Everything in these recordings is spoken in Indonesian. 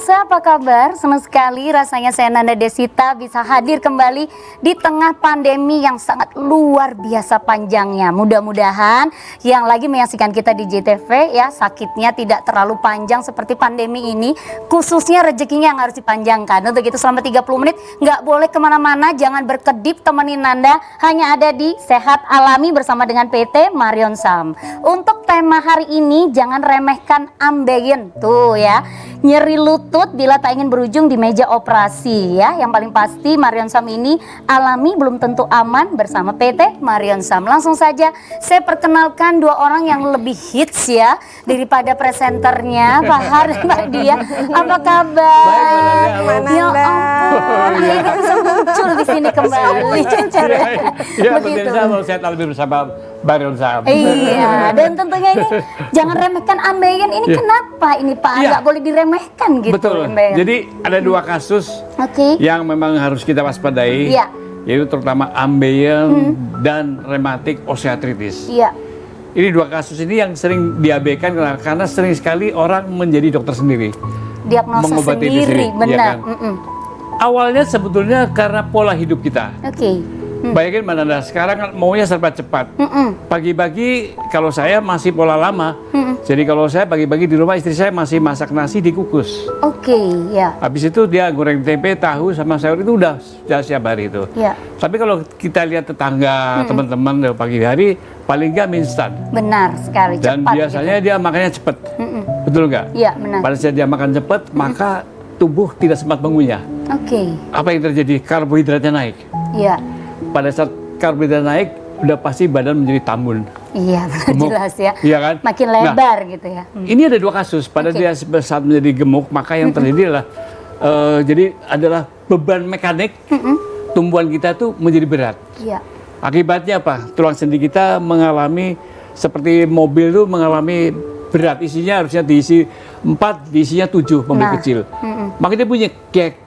pemirsa, apa kabar? Senang sekali rasanya saya Nanda Desita bisa hadir kembali di tengah pandemi yang sangat luar biasa panjangnya. Mudah-mudahan yang lagi menyaksikan kita di JTV ya, sakitnya tidak terlalu panjang seperti pandemi ini, khususnya rezekinya yang harus dipanjangkan. Untuk itu selama 30 menit nggak boleh kemana-mana, jangan berkedip, temenin Nanda hanya ada di Sehat Alami bersama dengan PT Marion Sam. Untuk tema hari ini, jangan remehkan ambeien tuh ya. Nyeri lutut bila tak ingin berujung di meja operasi ya. Yang paling pasti Marion Sam ini alami, belum tentu aman bersama PT Marion Sam. Langsung saja saya perkenalkan dua orang yang lebih hits ya daripada presenternya, Pak Har dan Mbak Dia. Apa kabar? Baik, ya ampun, akhirnya bisa muncul di sini kembali. Iya, begitu. Saya lebih bersama Marion Sam. Iya, dan tentunya ini jangan remehkan ambeien. Ini kenapa ini Pak? Nggak boleh diremehkan gitu. Betul. Ambeien. Jadi ada dua kasus yang memang harus kita waspadai. Iya. Yaitu terutama ambeien dan rematik osteoartritis. Iya. Ini dua kasus ini yang sering diabaikan karena sering sekali orang menjadi dokter sendiri. Diagnosa mengobati sendiri, diri, benar. ya kan? Awalnya sebetulnya karena pola hidup kita. Bayangin Mbak Nanda, sekarang kan maunya serba cepat. Pagi-pagi kalau saya masih pola lama. Jadi kalau saya pagi-pagi di rumah, istri saya masih masak nasi dikukus. Ya. Habis itu dia goreng tempe, tahu sama sayur, itu udah siap hari itu. Ya. Tapi kalau kita lihat tetangga, teman-teman pagi hari, paling nggak mie instan. Benar sekali, Dan cepat biasanya gitu. dia makannya cepet. Betul nggak? Iya, benar. Pada saat dia makan cepet, maka tubuh tidak sempat mengunyah. Apa yang terjadi? Karbohidratnya naik. Iya. Pada saat karbohidrat naik, udah pasti badan menjadi tambun. Iya, benar, jelas ya. Iya kan? Makin lebar gitu ya. Ini ada dua kasus. Pada dia saat menjadi gemuk, maka yang terjadi adalah adalah beban mekanik tumbuhan kita tuh menjadi berat. Iya. Akibatnya apa? Tulang sendi kita mengalami seperti mobil tuh mengalami berat. Isinya harusnya diisi 4, diisinya 7 mobil kecil. Maka dia punya kiek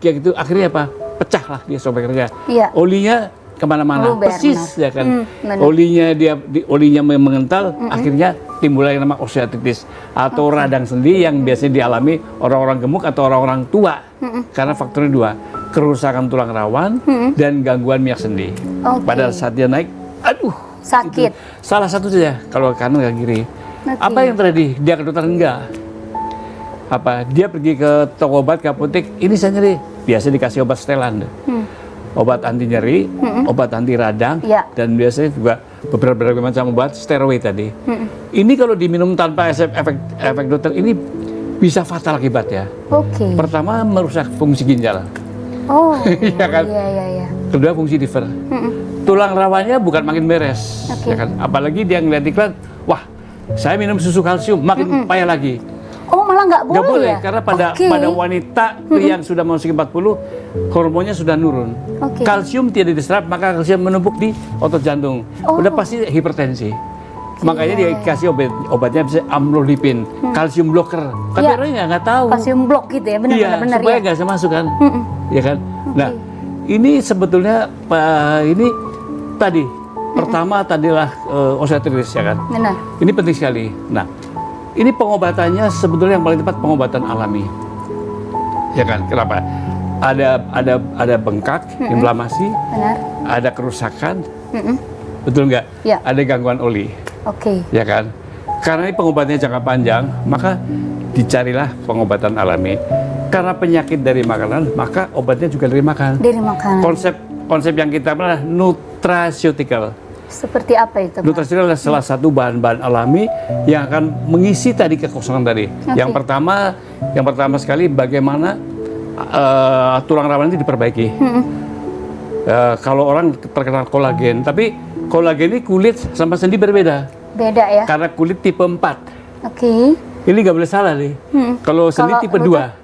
itu, akhirnya apa? Pecah lah dia sobeknya. Iya. Olinya kemana-mana, persis ya kan. Olinya mengental, akhirnya timbul yang nama osteoartritis atau radang sendi yang biasanya dialami orang-orang gemuk atau orang-orang tua. Karena faktornya dua, kerusakan tulang rawan dan gangguan minyak sendi. Pada saat dia naik, aduh, sakit. Itu salah satu saja kalau kanan nggak kiri. Apa yang terjadi? Dia ke dokter enggak. Apa? Dia pergi ke toko obat, ke apotek, ini saya nyeri. Biasa dikasih obat setelan. Obat anti nyeri, obat anti radang, dan biasanya juga beberapa macam obat steroid tadi. Ini kalau diminum tanpa efek dokter, ini bisa fatal akibatnya. Pertama, merusak fungsi ginjal. Ya kan? Iya. Kedua, fungsi liver. Tulang rawannya bukan makin beres. Ya kan? Apalagi dia ngeliat iklan, wah, saya minum susu kalsium, makin payah lagi. Malah nggak boleh ya? Karena pada wanita yang sudah memasuki 40, hormonnya sudah nurun. Kalsium tidak diserap, maka kalsium menumpuk di otot jantung. Udah pasti hipertensi. Makanya dia kasih obatnya bisa amlodipin, kalsium blocker. Tapi orangnya nggak tahu. Kalsium blok gitu ya, benar-benar. Supaya nggak bisa masuk kan. Ya kan? Nah, ini sebetulnya ini tadi. Pertama tadilah osteoartritis ya kan. Benar. Ini penting sekali. Nah, ini pengobatannya sebetulnya yang paling tepat pengobatan alami, ya kan? Kenapa? Ada bengkak, inflamasi, ada kerusakan, betul nggak? Ya. Ada gangguan oli, ya kan? Karena ini pengobatannya jangka panjang, maka dicarilah pengobatan alami. Karena penyakit dari makanan, maka obatnya juga dari makan. Dari makanan. Konsep yang kita adalah nutraceutical. Seperti apa itu? Nutrasi adalah salah satu bahan-bahan alami yang akan mengisi tadi kekosongan tadi. Yang pertama sekali bagaimana tulang rawan itu diperbaiki. Kalau orang terkena kolagen, tapi kolagen ini kulit sama sendi berbeda. Beda ya? Karena kulit tipe 4. Ini nggak boleh salah nih. Kalau sendi tipe 2.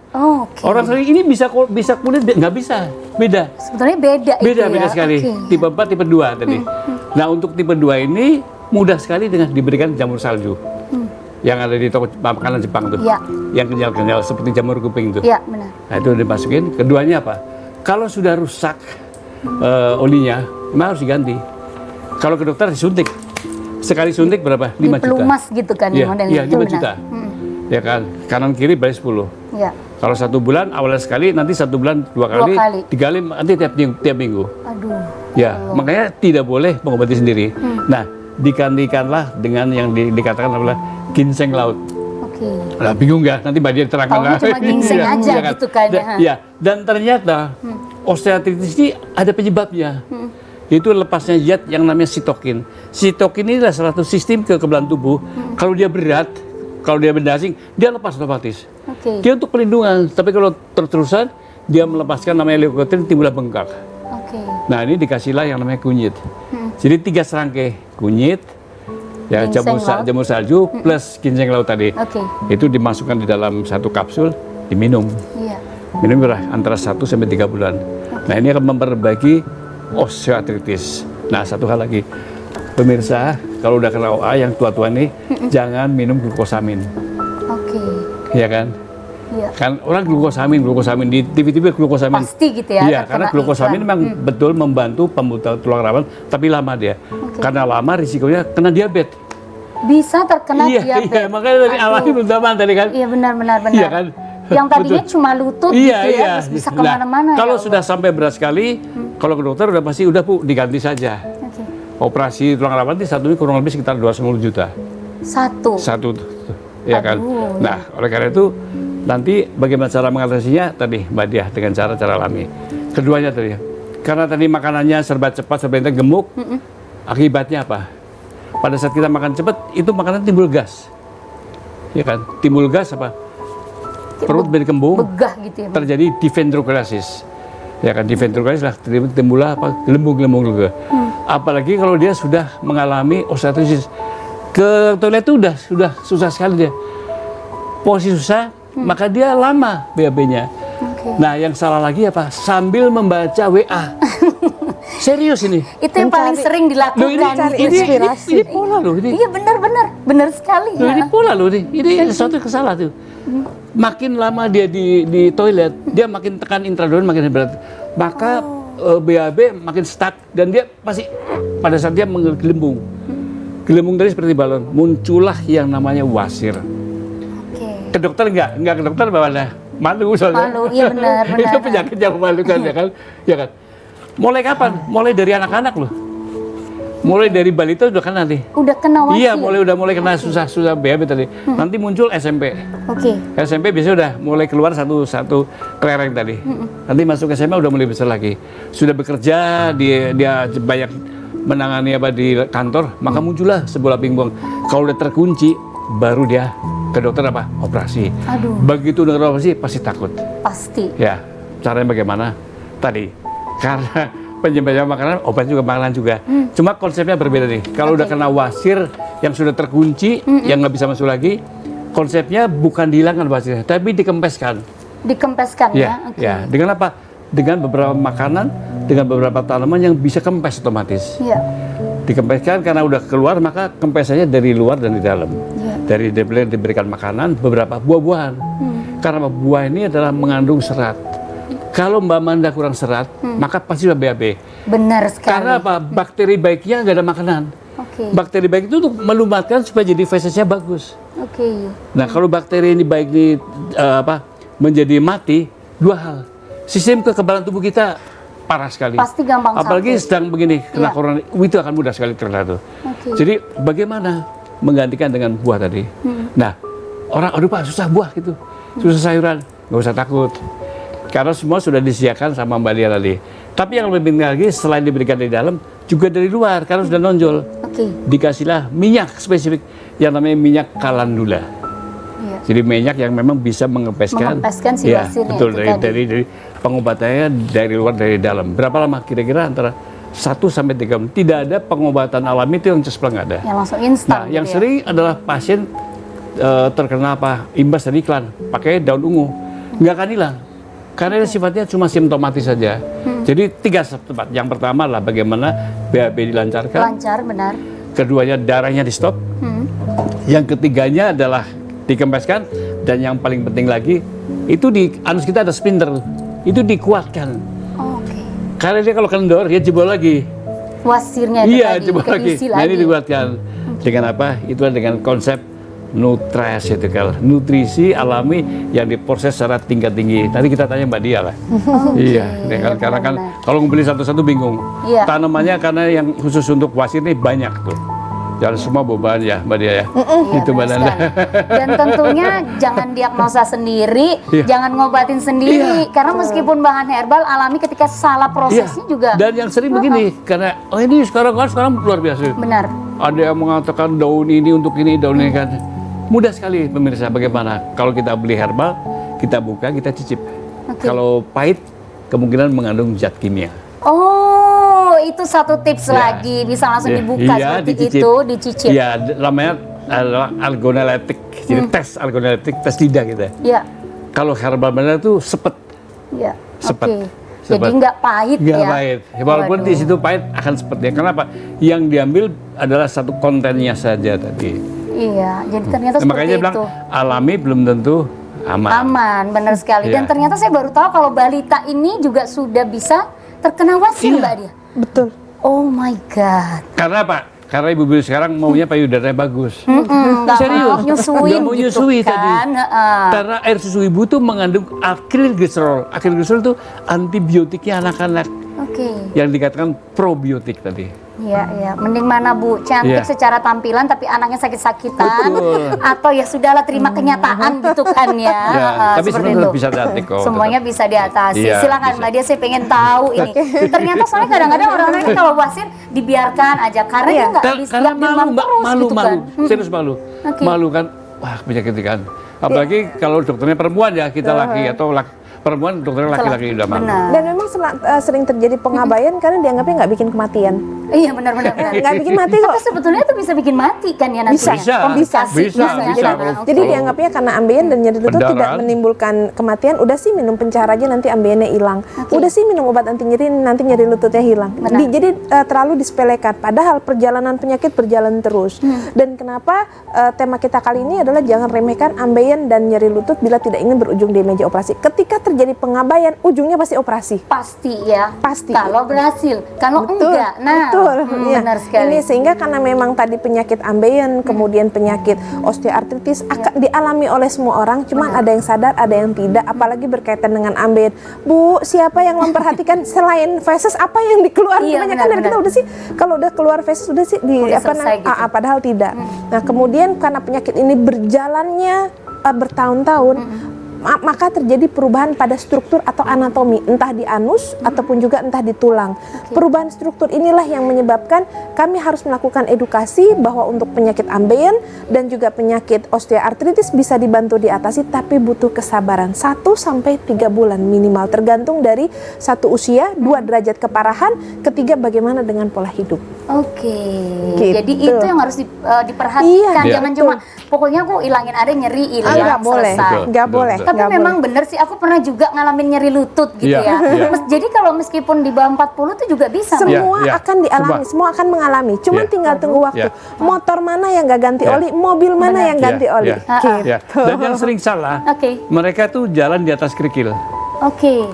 Orang sering ini bisa kulit nggak bisa, beda. Sebetulnya beda Beda sekali. Tipe 4, tipe 2 tadi. Nah, untuk tipe 2 ini mudah sekali dengan diberikan jamur salju. Yang ada di toko makanan Jepang tuh. Yang kenyal-kenyal seperti jamur kuping tuh. Iya, benar. Nah, itu dimasukin. Keduanya apa? Kalau sudah rusak olinya, memang harus diganti. Kalau ke dokter disuntik. Sekali suntik berapa? 5 juta. Pelumas gitu kan Iya, modelnya. 5 juta. ya kan, kanan kiri balik 10. Ya. Kalau 1 bulan awalnya sekali, nanti 1 bulan 2 kali, 3 kali, nanti tiap minggu. Aduh. Ya, makanya tidak boleh mengobati sendiri. Nah, digantikanlah dengan yang dikatakan adalah ginseng laut. Oke. Nah, bingung nggak? Nanti Mbak Dia terangkan. Taunya cuma ginseng Iya, aja iya kan? gitu kan ya. Ya, dan ternyata osteoartritis ini ada penyebabnya. Yaitu lepasnya zat yang namanya sitokin. Sitokin ini adalah salah satu sistem kekebalan tubuh. Kalau dia berat, kalau dia benda asing, dia lepas otomatis. Oke. Dia untuk pelindungan, tapi kalau terus-terusan dia melepaskan namanya leukotriene, timbullah bengkak. Oke. Nah, ini dikasihlah yang namanya kunyit. Jadi 3 serangkai kunyit, ya jamur salju plus ginseng laut tadi. Oke. Itu dimasukkan di dalam 1 kapsul, diminum. Iya. Minum antara 1 sampai 3 bulan. Nah, ini akan memperbaiki osteoartritis. Nah, satu hal lagi, pemirsa, kalau udah kena OA yang tua-tua nih, jangan minum glukosamin. Oke. Iya kan? Iya. Kan orang glukosamin di TV-TV glukosamin. Pasti gitu ya. Iya, karena glukosamin memang betul membantu pembentukan tulang rawan, tapi lama dia. Karena lama risikonya kena diabetes. Bisa terkena diabetes. Iya, makanya dari awalnya belum zaman tadi kan. Iya, benar. Iya kan? Yang tadinya cuma lutut gitu ya, terus bisa kemana-mana. Kalau ya sudah sampai berat sekali, kalau ke dokter udah pasti udah Bu, diganti saja. Oke. Operasi tulang rawan itu satu ini kurang lebih sekitar 210 juta. Satu. Ya kan. Aduh, Nah, oleh karena itu nanti bagaimana cara mengatasinya tadi Mbak Diah dengan cara alami. Keduanya tadi, karena tadi makanannya serba cepat, serba gemuk, akibatnya apa? Pada saat kita makan cepat, itu makanan timbul gas. Ya kan? Timbul gas apa? Perut berkembung, begah gitu ya. terjadi dihidrogenesis. Ya kan, dihidrogenesis lah timbullah apa? Gelembung-gelembung juga. Apalagi kalau dia sudah mengalami osteoartritis. Ke toilet itu sudah susah sekali dia. Posisi susah, maka dia lama BAB-nya. Oke. Nah, yang salah lagi apa? Sambil membaca WA. Serius ini. Itu yang paling sering dilakukan. Loh, ini pola loh ini. Iya, benar sekali. Loh, ini pola loh ini. Ini sesuatu yang salah tuh. Makin lama dia di toilet, dia makin tekan intradon makin berat. Maka BAB makin stuck dan dia pasti pada saat dia menggelembung. Gelembung tadi seperti balon, muncullah yang namanya wasir. Oke. Ke dokter enggak ke dokter bagaimana? Malu soalnya. Malu, iya benar. Itu penyakit yang memalukan ya kan? Ya kan? Mulai kapan? Mulai dari anak-anak loh. Mulai dari balita udah kena nih. Udah kena wasir? Iya, mulai kena susah BAB tadi. Nanti muncul SMP. Oke. SMP biasanya udah mulai keluar satu kelereng tadi. Nanti masuk SMA udah mulai besar lagi. Sudah bekerja, dia banyak menangani apa di kantor, maka muncullah sebuah pingpong. Kalau udah terkunci, baru dia ke dokter apa? Operasi. Aduh. Begitu udah operasi pasti takut. Pasti. Ya, caranya bagaimana? Tadi, karena penyebabnya makanan, obat juga makanan juga. Cuma konsepnya berbeda nih. Kalau udah kena wasir yang sudah terkunci, yang nggak bisa masuk lagi, konsepnya bukan dihilangkan wasirnya, tapi dikempeskan. Dikempeskan ya? Ya, dengan apa? Dengan beberapa makanan, dengan beberapa tanaman yang bisa kempes otomatis. Iya. Dikempeskan karena udah keluar, maka kempesannya dari luar dan di dalam. Iya. Dari diberikan makanan, beberapa buah-buahan. Karena buah ini adalah mengandung serat. Kalau Mbak Manda kurang serat, maka pasti udah BAB. Benar sekali. Karena apa? Bakteri baiknya nggak ada makanan. Oke. Bakteri baik itu untuk melumatkan supaya jadi fesesnya bagus. Oke. Nah, kalau bakteri ini baik menjadi mati, dua hal. Sistem kekebalan tubuh kita parah sekali. Pasti gampang Apalagi sakit. sedang begini, kena corona, itu akan mudah sekali terkena tuh. Oke. Jadi bagaimana menggantikan dengan buah tadi? Nah, orang, aduh Pak, susah buah gitu. Susah sayuran, nggak usah takut. Karena semua sudah disediakan sama Mbak Dia tadi. Tapi yang lebih penting lagi, selain diberikan dari dalam, juga dari luar, karena sudah nonjol. Oke. Dikasihlah minyak spesifik, yang namanya minyak kalendula. Iya. Jadi minyak yang memang bisa mengempeskan si ya, wasirnya betul, itu dari pengobatannya dari luar dari dalam. Berapa lama? Kira-kira antara 1 sampai 3 bulan. Tidak ada pengobatan alami itu yang cepat nggak ada. Yang langsung instan. Nah, yang sering adalah pasien terkena imbas dari iklan, pakai daun ungu, nggak akan hilang. Karena sifatnya cuma simptomatis saja. Jadi 3 tempat. Yang pertama adalah bagaimana BAB dilancarkan. Lancar, benar. Keduanya darahnya di stop. Yang ketiganya adalah dikempeskan, dan yang paling penting lagi itu di anus kita ada sphincter, itu dikuatkan. Oke. Karena dia kalau kendor dia jebol lagi. Wasirnya itu Iya, tadi jebol lagi. keisi Nah, ini lagi. dikuatkan dengan apa? Itu dengan konsep nutrisi alami yang diproses secara tingkat tinggi. Tadi kita tanya Mbak Dia lah. Iya, kan, karena kan kalau beli satu-satu bingung. Iya. Tanamannya karena yang khusus untuk wasir ini banyak tuh. Jangan semua beban ya Mbak Dia ya. Itu Mbak Nanda. Dan tentunya jangan diagnosa sendiri, Iya. jangan ngobatin sendiri. Karena meskipun bahan herbal alami ketika salah prosesnya juga. Dan yang sering begini, karena ini sekarang luar biasa. Benar. Ada yang mengatakan daun ini untuk ini, daun ini kan. Mudah sekali pemirsa bagaimana. Kalau kita beli herbal, kita buka, kita cicip. Kalau pahit, kemungkinan mengandung zat kimia. Oh, itu satu tips lagi. Bisa langsung dibuka seperti dicicip. itu, dicicip. Ya, namanya adalah algoneletik. Jadi tes algoneletik, tes lidah kita. Iya. Kalau herbal benar itu sepet. Iya. Sepet. Oke. Jadi nggak pahit Nggak ya. pahit. Walaupun di situ pahit akan sepetnya. Kenapa? Yang diambil adalah satu kontennya saja tadi. Iya, jadi ternyata seperti Makanya dia bilang itu. alami belum tentu aman. Aman, benar sekali. Dan Iya. ternyata saya baru tahu kalau balita ini juga sudah bisa terkena wasir, Iya. Mbak Dia. Betul. Oh my God. Karena apa? Karena ibu-ibu sekarang maunya payudaranya bagus. Nggak Serius? mau nyusuin Nggak mau gitu nyusui kan. tadi. Karena air susu ibu tuh mengandung akrilglycerol. Akrilglycerol itu antibiotiknya anak-anak Oke. yang dikatakan probiotik tadi. Iya, iya. Mending mana Bu, cantik Iya. secara tampilan tapi anaknya sakit-sakitan. Betul. Atau ya sudahlah terima kenyataan gitu kan ya. Ya, tapi seperti sebenarnya itu. bisa diatasi kok. Semuanya bisa diatasi. Iya, Silakan bisa. Mbak Dia, saya pengen tahu ini. Ternyata soalnya kadang-kadang orang-orang kan kalau wasir dibiarkan aja karena dia nggak bisa Karena malu, Mbak, terus gitu kan. serius malu. Oke. Malu kan, wah penyakit kan. Apalagi kalau dokternya perempuan ya, kita laki atau perempuan dokternya laki-laki udah malu. Benar. Dan memang sering terjadi pengabaian karena dianggapnya nggak bikin kematian. Iya benar-benar. Nggak bikin mati kok. Tapi sebetulnya itu bisa bikin mati kan ya nantinya. Bisa. Komplikasi Bisa. ya. Kalau- Jadi dianggapnya karena ambeien dan nyeri lutut Pendarahan. tidak menimbulkan kematian. Udah sih minum pencara aja nanti ambeiennya hilang. Udah sih minum obat anti nyeri nanti nyeri lututnya hilang. Benar. Jadi terlalu disepelekan. Padahal perjalanan penyakit berjalan terus. Dan kenapa tema kita kali ini adalah jangan remehkan ambeien dan nyeri lutut bila tidak ingin berujung di meja operasi. Ketika terjadi pengabaian, ujungnya pasti operasi. Pasti ya. Pasti. Kalau berhasil, kalau enggak, nah, betul. Iya. benar sekali. Ini sehingga karena memang tadi penyakit ambeien, kemudian penyakit osteoartritis akan dialami oleh semua orang, cuman ada yang sadar, ada yang tidak, apalagi berkaitan dengan ambeien. Bu, siapa yang memperhatikan selain feses apa yang dikeluarkan? Iya, Kebanyakan dari benar. kita udah sih kalau udah keluar feses udah sih di Udah apa selesai gitu. padahal tidak. Nah, kemudian karena penyakit ini berjalannya bertahun-tahun, maka terjadi perubahan pada struktur atau anatomi, entah di anus ataupun juga entah di tulang. Perubahan struktur inilah yang menyebabkan kami harus melakukan edukasi bahwa untuk penyakit ambeien dan juga penyakit osteoartritis bisa dibantu diatasi, tapi butuh kesabaran 1 sampai 3 bulan minimal, tergantung dari satu usia, 2 derajat keparahan, ketiga bagaimana dengan pola hidup. Oke. Gitu. Jadi itu yang harus diperhatikan. Iya, Jangan betul. cuma pokoknya aku ilangin ada nyeri hilang. Nggak boleh, selesai. Betul, nggak betul, boleh. betul. Tapi nggak memang boleh. bener sih, aku pernah juga ngalamin nyeri lutut gitu Iya, ya. iya. Jadi kalau meskipun di bawah 40 tuh juga bisa. Mbak. Semua Iya, akan dialami, semua akan mengalami. Cuman Iya. tinggal tunggu waktu. Iya. Motor mana yang nggak ganti Iya. oli, mobil mana yang ganti Iya, oli. iya. Gitu. Ya. Dan yang sering salah, Oke. mereka tuh jalan di atas kerikil. Oke.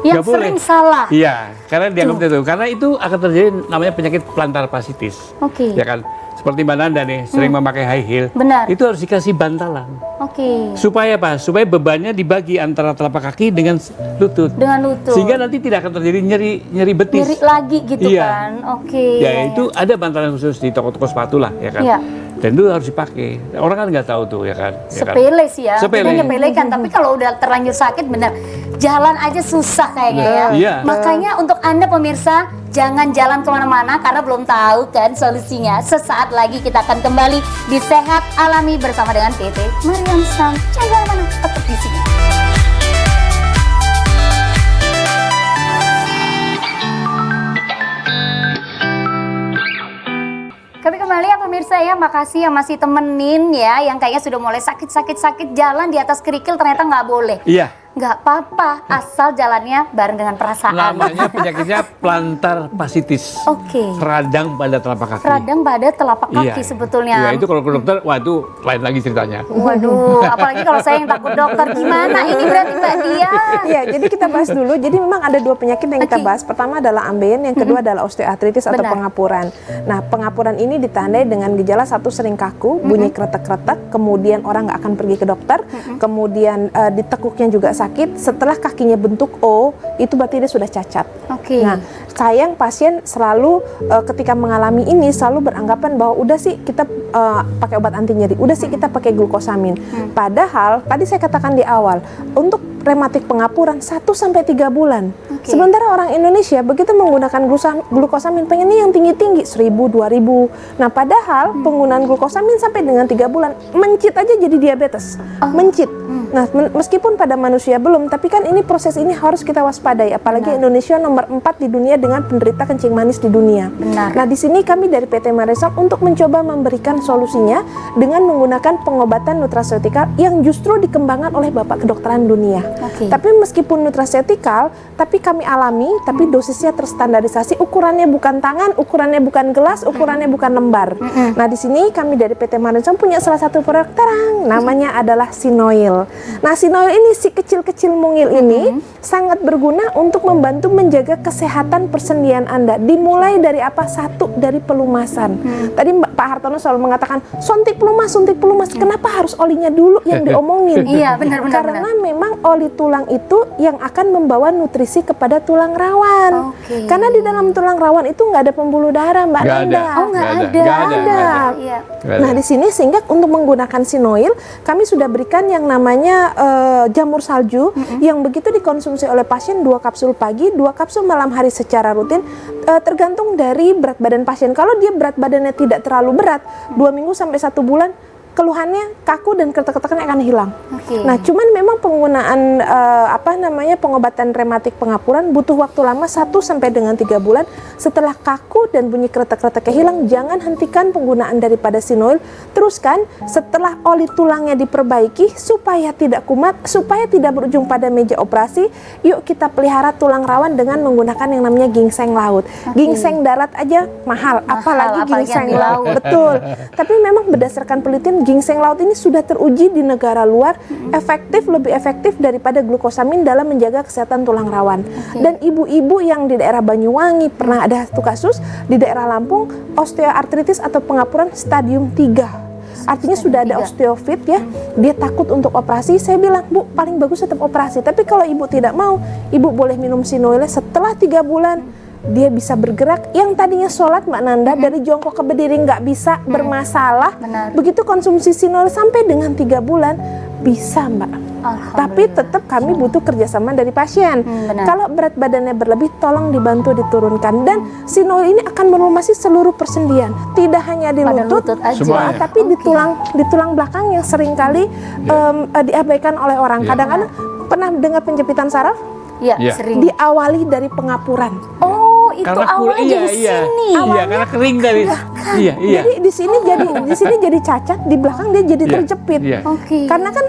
Yang Nggak boleh. sering salah. Iya, karena dianggap itu. Karena itu akan terjadi namanya penyakit plantar fasciitis. Oke. Ya kan? Seperti Mbak Nanda nih, sering memakai high heel. Benar. Itu harus dikasih bantalan. Oke. Supaya apa? Supaya bebannya dibagi antara telapak kaki dengan lutut. Dengan lutut. Sehingga nanti tidak akan terjadi nyeri betis. nyeri lagi gitu Iya. kan. Oke. Ya, itu ada bantalan khusus di toko-toko sepatu lah, ya kan? Iya. Dan itu harus dipakai. Orang kan nggak tahu tuh, ya kan? Ya kan? Sepele sih ya, Sepele. kita nyepelekan. Tapi kalau udah terlanjur sakit bener, jalan aja susah kayaknya ya. Iya. Makanya untuk Anda pemirsa, jangan jalan kemana-mana karena belum tahu kan solusinya. Sesaat lagi kita akan kembali di Sehat Alami bersama dengan PT Mariam Sam. Jangan kemana, tetap di sini. Kami kembali ya pemirsa ya, makasih yang masih temenin ya, yang kayaknya sudah mulai sakit jalan di atas kerikil ternyata nggak boleh. Iya. nggak apa-apa, asal jalannya bareng dengan perasaan. Namanya penyakitnya plantar fasciitis. Oke. Radang pada telapak kaki. Radang pada telapak kaki Iya. sebetulnya. Iya, itu kalau ke dokter, wah itu lain lagi ceritanya. Waduh, apalagi kalau saya yang takut dokter, gimana ini berarti Mbak Dia? Iya, jadi kita bahas dulu. Jadi memang ada dua penyakit yang kita Oke. bahas. Pertama adalah ambeien, yang kedua adalah osteoartritis atau Benar. pengapuran. Nah, pengapuran ini ditandai dengan gejala satu sering kaku, bunyi kretek-kretek, kemudian orang nggak akan pergi ke dokter, kemudian ditekuknya juga sakit. Setelah kakinya bentuk O, itu berarti dia sudah cacat. Oke. Nah, sayang pasien selalu ketika mengalami ini selalu beranggapan bahwa udah sih kita pakai obat anti nyeri, udah sih kita pakai glukosamin. Padahal tadi saya katakan di awal, untuk rematik pengapuran 1 sampai 3 bulan. Oke. Sementara orang Indonesia begitu menggunakan glukosamin pengennya yang tinggi-tinggi 1000, 2000. Nah, padahal penggunaan glukosamin sampai dengan 3 bulan mencit aja jadi diabetes. Mencit. Nah, meskipun pada manusia belum, tapi kan ini proses ini harus kita waspadai, apalagi Indonesia nomor 4 di dunia dengan penderita kencing manis di dunia. Benar. Nah, di sini kami dari PT Maresam untuk mencoba memberikan solusinya dengan menggunakan pengobatan nutraceutikal yang justru dikembangkan oleh Bapak Kedokteran Dunia. Oke. Tapi meskipun nutraceutikal, tapi kami alami, tapi dosisnya terstandarisasi, ukurannya bukan tangan, ukurannya bukan gelas, ukurannya bukan lembar. Nah, di sini kami dari PT Maresam punya salah satu produk terang, namanya adalah Sinoil. Nah, Sinoil ini si kecil-kecil mungil ini sangat berguna untuk membantu menjaga kesehatan persendian Anda. Dimulai dari apa? Satu, dari pelumasan. Tadi Pak Hartono selalu mengatakan suntik pelumas, suntik pelumas. Kenapa harus olinya dulu yang diomongin? Iya, benar-benar. Karena memang oli tulang itu yang akan membawa nutrisi kepada tulang rawan. Oke. Karena di dalam tulang rawan itu nggak ada pembuluh darah, Mbak Nggak ada. Nanda. Oh, nggak ada. Nggak ada. Iya. Nggak ada. Nah, di sini sehingga untuk menggunakan Sinoil, kami sudah berikan yang namanya jamur salju yang begitu dikonsumsi oleh pasien 2 kapsul pagi, 2 kapsul malam hari secara rutin, tergantung dari berat badan pasien. Kalau dia berat badannya tidak terlalu berat, 2 minggu sampai 1 bulan, keluhannya kaku dan kretek-kreteknya akan hilang. Oke. Nah, cuman memang penggunaan pengobatan rematik pengapuran butuh waktu lama 1 sampai dengan 3 bulan. Setelah kaku dan bunyi kretek-kreteknya hilang, jangan hentikan penggunaan daripada Sinoil. Teruskan setelah oli tulangnya diperbaiki supaya tidak kumat, supaya tidak berujung pada meja operasi. Yuk kita pelihara tulang rawan dengan menggunakan yang namanya ginseng laut. Ginseng darat aja mahal, apalagi apalagi ginseng yang di laut. laut. Betul. Tapi memang berdasarkan penelitian ginseng laut ini sudah teruji di negara luar lebih efektif daripada glukosamin dalam menjaga kesehatan tulang rawan. Dan ibu-ibu yang di daerah Banyuwangi pernah ada satu kasus di daerah Lampung osteoartritis atau pengapuran stadium 3. Artinya sudah ada osteofit ya, dia takut untuk operasi. Saya bilang, Bu, paling bagus tetap operasi. Tapi kalau ibu tidak mau, ibu boleh minum Sinoil. Setelah 3 bulan dia bisa bergerak. Yang tadinya sholat Mbak Nanda dari jongkok ke berdiri nggak bisa, bermasalah. Benar. Begitu konsumsi Sinoil sampai dengan 3 bulan bisa Mbak. Tapi tetap kami butuh kerjasama dari pasien. benar. Kalau berat badannya berlebih, tolong dibantu diturunkan. Dan Sinoil ini akan melumasi seluruh persendian, tidak hanya di Pada lutut, lutut aja. Semuanya. tapi di tulang belakang yang seringkali diabaikan oleh orang. Ya. Kadang-kadang pernah dengar penjepitan saraf Iya, Iya. sering. diawali dari pengapuran. Oh, itu Karena awalnya iya, dari iya. sini. Iya, karena kering dari. Iya, iya. Jadi di sini jadi cacat, di belakang dia jadi Iya, terjepit. iya. Oke. Karena kan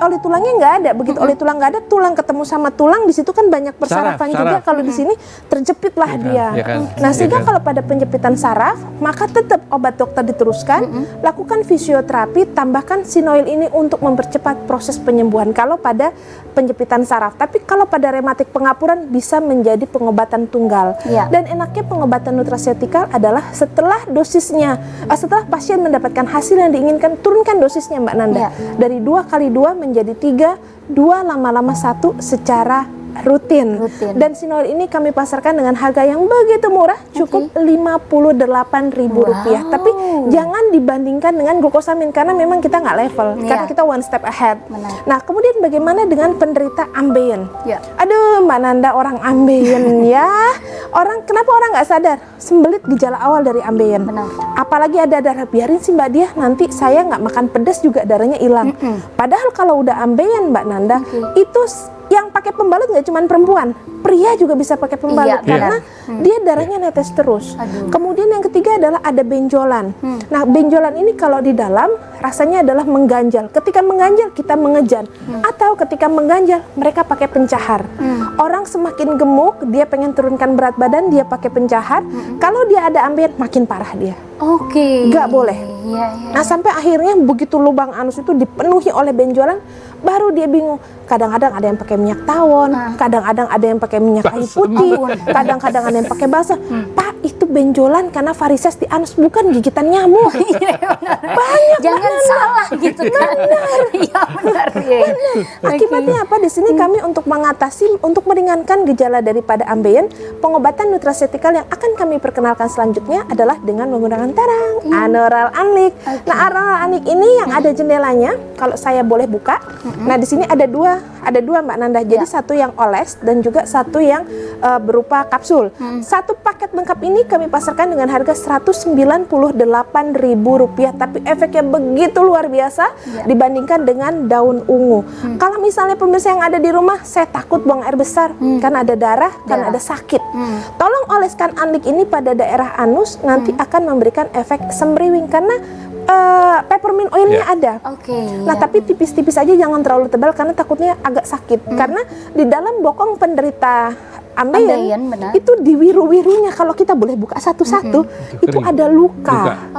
oli tulangnya nggak ada. Begitu oli tulang nggak ada, tulang ketemu sama tulang, di situ kan banyak persarafan Saraf, juga. saraf. Kalau di sini terjepitlah Iya kan, dia. iya kan, Nah, iya sehingga kan. kalau pada penjepitan saraf, maka tetap obat dokter diteruskan, lakukan fisioterapi, tambahkan Sinoil ini untuk mempercepat proses penyembuhan. Kalau pada penjepitan saraf, tapi kalau pada rematik pengapuran bisa menjadi pengobatan tunggal. Iya. Dan enaknya pengobatan nutraceutikal adalah setelah dosisnya, setelah pasien mendapatkan hasil yang diinginkan, turunkan dosisnya Mbak Nanda. Iya. Dari 2 kali 2 menjadi 3, 2 lama-lama 1 secara rutin. Dan Sinoil ini kami pasarkan dengan harga yang begitu murah, cukup Rp58.000. Tapi jangan dibandingkan dengan glukosamin karena memang kita nggak level, Iya. karena kita one step ahead. Benar. Nah, kemudian bagaimana dengan penderita ambeien? Ya. Aduh, Mbak Nanda, orang ambeien ya. Kenapa orang nggak sadar? Sembelit gejala awal dari ambeien. Benar. Apalagi ada darah, biarin sih Mbak Dia, nanti saya nggak makan pedas juga darahnya hilang. Padahal kalau udah ambeien Mbak Nanda, itu Yang pakai pembalut nggak cuma perempuan, pria juga bisa pakai pembalut Iya, karena dia darahnya netes terus. Aduh. Kemudian yang ketiga adalah ada benjolan. Nah, benjolan ini kalau di dalam rasanya adalah mengganjal. Ketika mengganjal kita mengejan, atau ketika mengganjal mereka pakai pencahar. Orang semakin gemuk, dia pengen turunkan berat badan, dia pakai pencahar. Kalau dia ada ambeien, makin parah dia. Oke. Nggak boleh. Iya, iya. Nah, sampai akhirnya begitu lubang anus itu dipenuhi oleh benjolan, baru dia bingung. Kadang-kadang ada yang pakai minyak tawon, kadang-kadang ada yang pakai minyak kayu putih, kadang-kadang ada yang pakai basah. Pak, itu benjolan karena varises di anus, bukan gigitan nyamuk. Banyak Jangan salah gitu kan. Iya benar. Iya. Akibatnya apa? Di sini kami untuk mengatasi, untuk meringankan gejala daripada ambeien, pengobatan nutraceutical yang akan kami perkenalkan selanjutnya adalah dengan menggunakan terang, anoral anlik. Nah, anoral anlik ini yang ada jendelanya, kalau saya boleh buka. Nah, di sini ada dua Mbak Nanda. Jadi satu yang oles dan juga satu yang berupa kapsul. Satu paket lengkap ini kami pasarkan dengan harga Rp198.000, tapi efeknya begitu luar biasa dibandingkan dengan daun ungu. Kalau misalnya pemirsa yang ada di rumah, saya takut buang air besar karena ada darah, karena ada sakit. Tolong oleskan anlik ini pada daerah anus, nanti akan memberikan efek semriwing karena peppermint oilnya ada. Oke. Nah, tapi tipis-tipis aja, jangan terlalu tebal karena takutnya agak sakit. Karena di dalam bokong penderita ambeien benar. itu di wiru-wirunya, kalau kita boleh buka satu-satu, itu ada luka.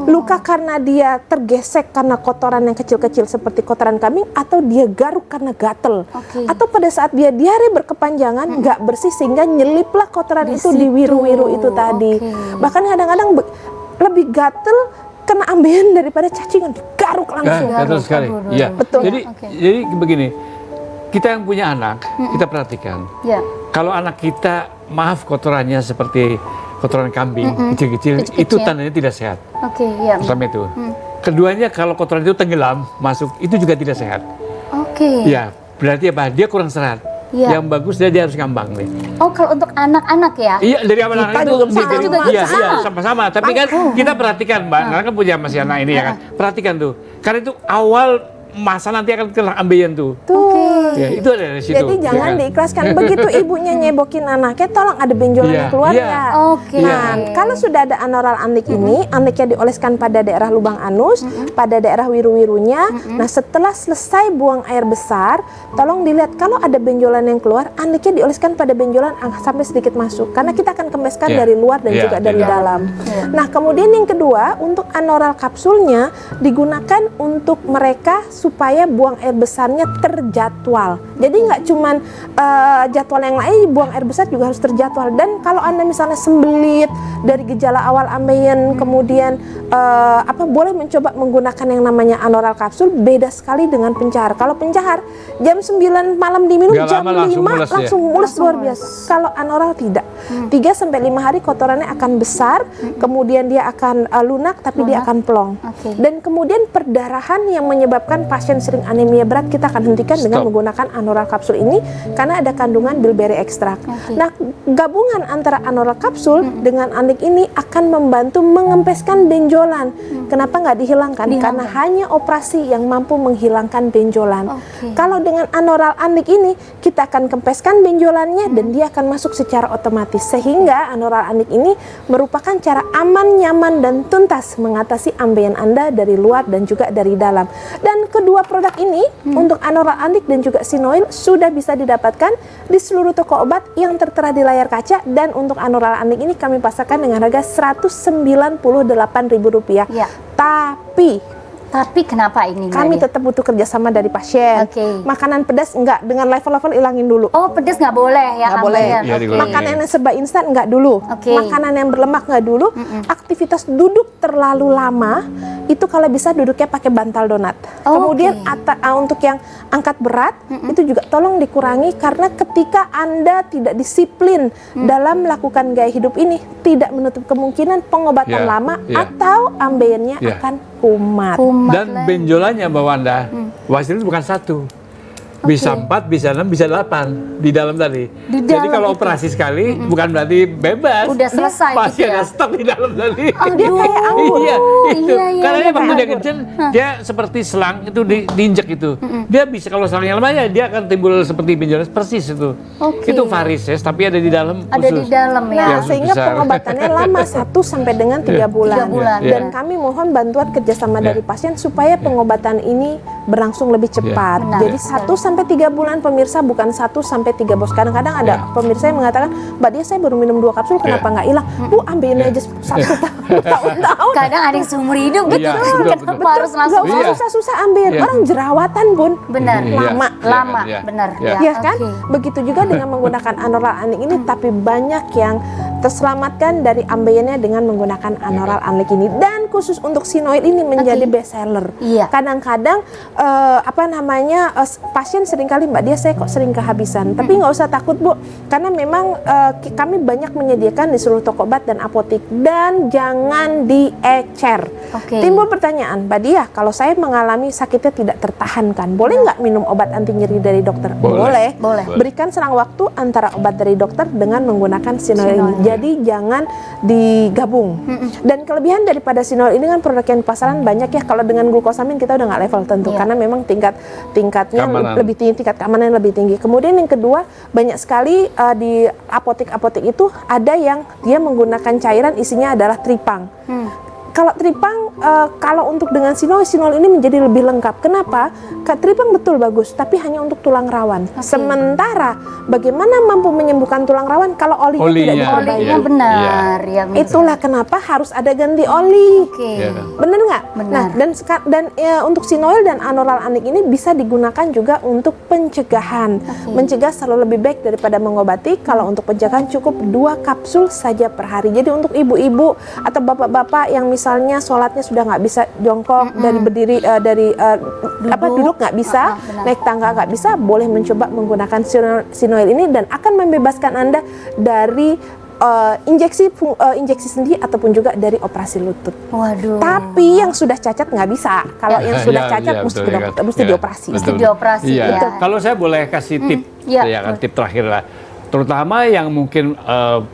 Luka karena dia tergesek karena kotoran yang kecil-kecil seperti kotoran kambing, atau dia garuk karena gatel, atau pada saat dia diare berkepanjangan nggak bersih sehingga nyeliplah kotoran itu di wiru-wiru itu tadi. Bahkan kadang-kadang lebih gatel kena ambeien daripada cacingan, digaruk langsung. Betul sekali. Iya. Betul. Jadi begini, kita yang punya anak, kita perhatikan. Ya. Kalau anak kita, maaf, kotorannya seperti kotoran kambing, kecil-kecil, itu Kecil-kecil. tandanya tidak sehat. Oke, iya. Pertama itu. Keduanya, kalau kotoran itu tenggelam, masuk, itu juga tidak sehat. Oke. Ya, berarti apa? Dia kurang serat. Iya. Yang bagus dia harus ngambang nih. Oh, kalau untuk anak-anak ya? Iya, dari anak-anak Kita itu juga sama. iya, Sama. iya, sama-sama. Tapi kan kita perhatikan, Mbak, Nana kan punya masih anak ini ya kan. Perhatikan tuh, karena itu awal masa nanti akan kena ambeien tuh. Ya, itu ada dari situ. Jadi jangan diikhlaskan. Begitu ibunya nyebokin anaknya, tolong ada benjolan yang keluar ya. Oke. Nah, kalau sudah ada anoral anlik ini, anliknya dioleskan pada daerah lubang anus, pada daerah wiru-wirunya. Nah, setelah selesai buang air besar, tolong dilihat kalau ada benjolan yang keluar, anliknya dioleskan pada benjolan sampai sedikit masuk. Karena kita akan kempeskan dari luar dan juga dari dalam. Nah, kemudian yang kedua, untuk anoral kapsulnya digunakan untuk mereka supaya buang air besarnya terjadwal. Jadi nggak cuman jadwal yang lain, buang air besar juga harus terjadwal. Dan kalau Anda misalnya sembelit dari gejala awal ambeien, kemudian boleh mencoba menggunakan yang namanya anoral kapsul, beda sekali dengan pencahar. Kalau pencahar jam 9 malam diminum, Nggak jam lama 5 langsung mulus luar biasa. Kalau anoral tidak. 3-5 hari kotorannya akan besar, kemudian dia akan lunak, tapi dia akan plong. Dan kemudian perdarahan yang menyebabkan pasien sering anemia berat kita akan hentikan dengan menggunakan anoral kapsul ini karena ada kandungan bilberry ekstrak. Nah, gabungan antara anoral kapsul dengan anlik ini akan membantu mengempeskan benjolan. Kenapa nggak dihilangkan? Karena hanya operasi yang mampu menghilangkan benjolan. Kalau dengan anoral anlik ini kita akan kempeskan benjolannya dan dia akan masuk secara otomatis, sehingga anoral anlik ini merupakan cara aman, nyaman, dan tuntas mengatasi ambeien Anda dari luar dan juga dari dalam. Dan kedua produk ini untuk anoral anlik dan juga sinoil sudah bisa didapatkan di seluruh toko obat yang tertera di layar kaca. Dan untuk anoral anlik ini kami pasarkan dengan harga Rp198.000. Tapi kenapa ini? kami tetap butuh kerjasama dari pasien. Makanan pedas enggak, dengan level-level ilangin dulu. Oh, pedas nggak boleh ya? Nggak boleh. Iya, Makanan yang serba instan enggak dulu. Makanan yang berlemak enggak dulu. Aktivitas duduk terlalu lama itu kalau bisa duduknya pakai bantal donat. Kemudian untuk yang angkat berat itu juga tolong dikurangi, karena ketika Anda tidak disiplin dalam melakukan gaya hidup ini, tidak menutup kemungkinan pengobatan lama atau ambeiennya akan kumat. Dan benjolannya Mbak Wanda, Wasil itu bukan satu. Bisa 4, bisa 6, bisa 8 di dalam tadi. Jadi dalam kalau itu. operasi sekali bukan berarti bebas. Udah selesai Pasti gitu ya. ada stok di dalam tadi. Dia kayak anggur. Iya, itu. iya, Karena iya, waktu iya. dia kecil, dia seperti selang itu diinjek itu. Dia bisa kalau selangnya lemah ya dia akan timbul seperti benjolan persis itu. Oke. Itu varises tapi ada di dalam Ada di khusus. dalam ya. Nah, Yang sehingga besar. pengobatannya lama 1 sampai dengan 3 bulan. 3 bulan. Dan kami mohon bantuan kerjasama dari pasien supaya pengobatan ini berlangsung lebih cepat. Benar. Jadi 1 sampai 3 bulan pemirsa, bukan 1 sampai 3 bos. Kadang-kadang ada pemirsa yang mengatakan, Mbak Dia saya baru minum 2 kapsul, kenapa nggak hilang? Bu, ambilin aja 1 tahun-tahun. Kadang ada yang seumur hidup gitu. Iya, betul, Kenapa betul. harus Nggak langsung? usah Iya. susah-susah ambil. Iya. Orang jerawatan, Bun. Benar. Iya, Lama. iya, Lama, iya. benar. Iya. Ya kan? oke. Begitu juga dengan menggunakan anoral anik ini, tapi banyak yang terselamatkan dari ambeien dengan menggunakan anoral anik ini. Dan khusus untuk sinoil ini menjadi Oke. best seller. Iya. Kadang-kadang pasien seringkali Mbak Dia saya kok sering kehabisan. Tapi nggak usah takut Bu, karena memang kami banyak menyediakan di seluruh toko obat dan apotek, dan jangan diecer. Oke. Timbul pertanyaan, Mbak Dia, kalau saya mengalami sakitnya tidak tertahankan, boleh nggak minum obat anti nyeri dari dokter? Boleh. Boleh. Berikan selang waktu antara obat dari dokter dengan menggunakan sinoil ini. Sinoil. Jadi jangan digabung. Dan kelebihan daripada sinoil ini kan produk yang di pasaran banyak ya. Kalau dengan glukosamin kita udah nggak level tentu, Iya. karena memang tingkatnya Keamanan. lebih tinggi, tingkat keamanan lebih tinggi. Kemudian yang kedua, banyak sekali di apotek-apotek itu ada yang dia menggunakan cairan isinya adalah tripang. Kalau tripang, kalau untuk dengan sinol ini menjadi lebih lengkap. Kenapa? Tripang betul bagus, tapi hanya untuk tulang rawan. Sementara bagaimana mampu menyembuhkan tulang rawan kalau olinya tidak Olinya. diperbaiki? Olinya Iya. benar. Ya, Miss. Itulah kenapa harus ada ganti oli. Oke. Iya kan? Bener nggak? Benar. Nah, dan untuk sinoil dan anoral anik ini bisa digunakan juga untuk pencegahan. Mencegah selalu lebih baik daripada mengobati. Kalau untuk pencegahan cukup 2 kapsul saja per hari. Jadi untuk ibu-ibu atau bapak-bapak yang misalnya sholatnya sudah nggak bisa jongkok, dari berdiri, duduk nggak bisa, benar. naik tangga nggak bisa, boleh mencoba menggunakan sinoil ini dan akan membebaskan Anda dari injeksi sendi ataupun juga dari operasi lutut. Waduh. Tapi yang sudah cacat nggak bisa. Kalau yang sudah Iya, cacat iya, mesti betul, ya kan? mesti Iya, dioperasi. Mesti dioperasi, Iya. ya. Kalau saya boleh kasih tip, Iya. ya kan, tip terakhir lah. Terutama yang mungkin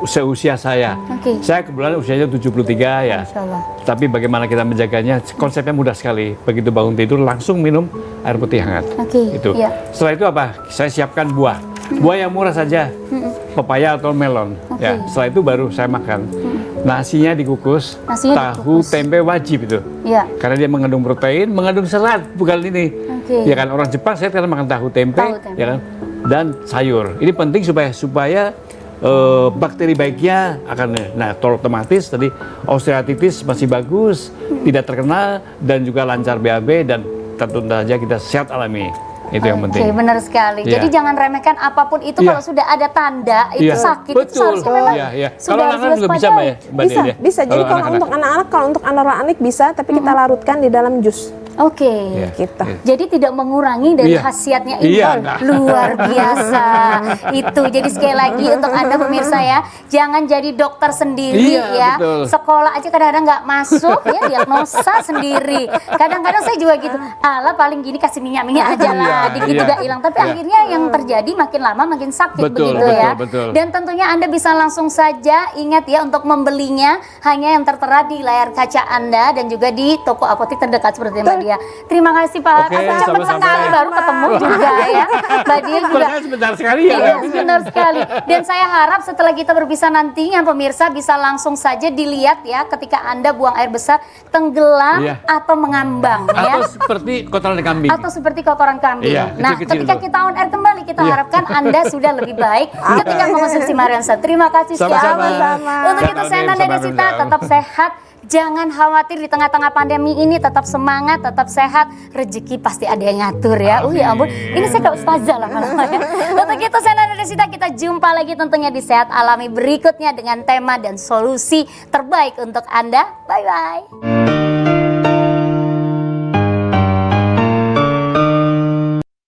seusia saya. Oke. Saya kebetulan usianya 73 ya. Masya Allah. Tapi bagaimana kita menjaganya, konsepnya mudah sekali. Begitu bangun tidur langsung minum air putih hangat. Oke, Itu. iya. Setelah itu apa? Saya siapkan buah. Buah yang murah saja. Pepaya atau melon. Oke. Ya, setelah itu baru saya makan. Nasinya dikukus, Nasinya tahu, dikukus. tempe wajib itu. Iya. Karena dia mengandung protein, mengandung serat, bukan ini. Oke. Ya kan, orang Jepang saya karena makan tahu tempe, Tahu tempe. ya kan, dan sayur. Ini penting supaya bakteri baiknya akan, nah otomatis tadi osteoartritis masih bagus, tidak terkena dan juga lancar BAB dan tentu saja kita sehat alami. Itu yang penting. Oke, benar sekali. Iya. Jadi jangan remehkan apapun itu Iya. kalau sudah ada tanda itu Iya, sakit itu betul. seharusnya memang Iya, iya. sudah Kalau harus anak-anak juga bisa, Mbak ya? Mbak Bisa, Dede? bisa. Jadi kalau anak-anak. untuk anak-anak, kalau untuk anoral anik bisa, tapi kita larutkan di dalam jus. Oke. Iya. Gitu. Iya. Jadi tidak mengurangi dari Iya. khasiatnya ini. Iya, nah. Luar biasa. Itu. Jadi sekali lagi untuk Anda pemirsa ya, jangan jadi dokter sendiri Iya, ya. betul. Sekolah aja kadang-kadang nggak masuk ya, diagnosa sendiri. Kadang-kadang saya juga gitu. Alah paling gini kasih minyak-minyak aja lah, Iya, dikit iya. juga hilang. Tapi Iya. akhirnya yang terjadi makin lama makin sakit Betul, begitu ya. betul. Dan tentunya Anda bisa langsung saja ingat ya untuk membelinya hanya yang tertera di layar kaca Anda dan juga di toko apotek terdekat seperti Mbak Dia. Terima kasih Pak. Oke, Cepet sama-sama. sekali baru ketemu juga ya. Mbak Dia juga. Padahal sebentar sekali ya. Iya, benar sekali. Dan saya harap setelah kita berpisah nantinya pemirsa bisa langsung saja dilihat ya ketika Anda buang air besar tenggelam Iya. atau mengambang ya. Atau seperti kotoran kambing. Atau seperti kotoran kambing. Iya, Nah, kecil-kecil ketika tuh. kita on air kembali, kita Iya. harapkan Anda sudah lebih baik ketika mengonsumsi Mariansa. Terima kasih sekali. Sama-sama. Untuk itu saya Alvin, Nanda sama Desita, Rizal. tetap sehat. Jangan khawatir di tengah-tengah pandemi ini, tetap semangat, tetap sehat. Rezeki pasti ada yang ngatur ya. Ya ampun, ini saya kayak ustazah lah malah ya. Untuk itu saya Nanda Desita, kita jumpa lagi tentunya di Sehat Alami berikutnya dengan tema dan solusi terbaik untuk Anda. Bye-bye.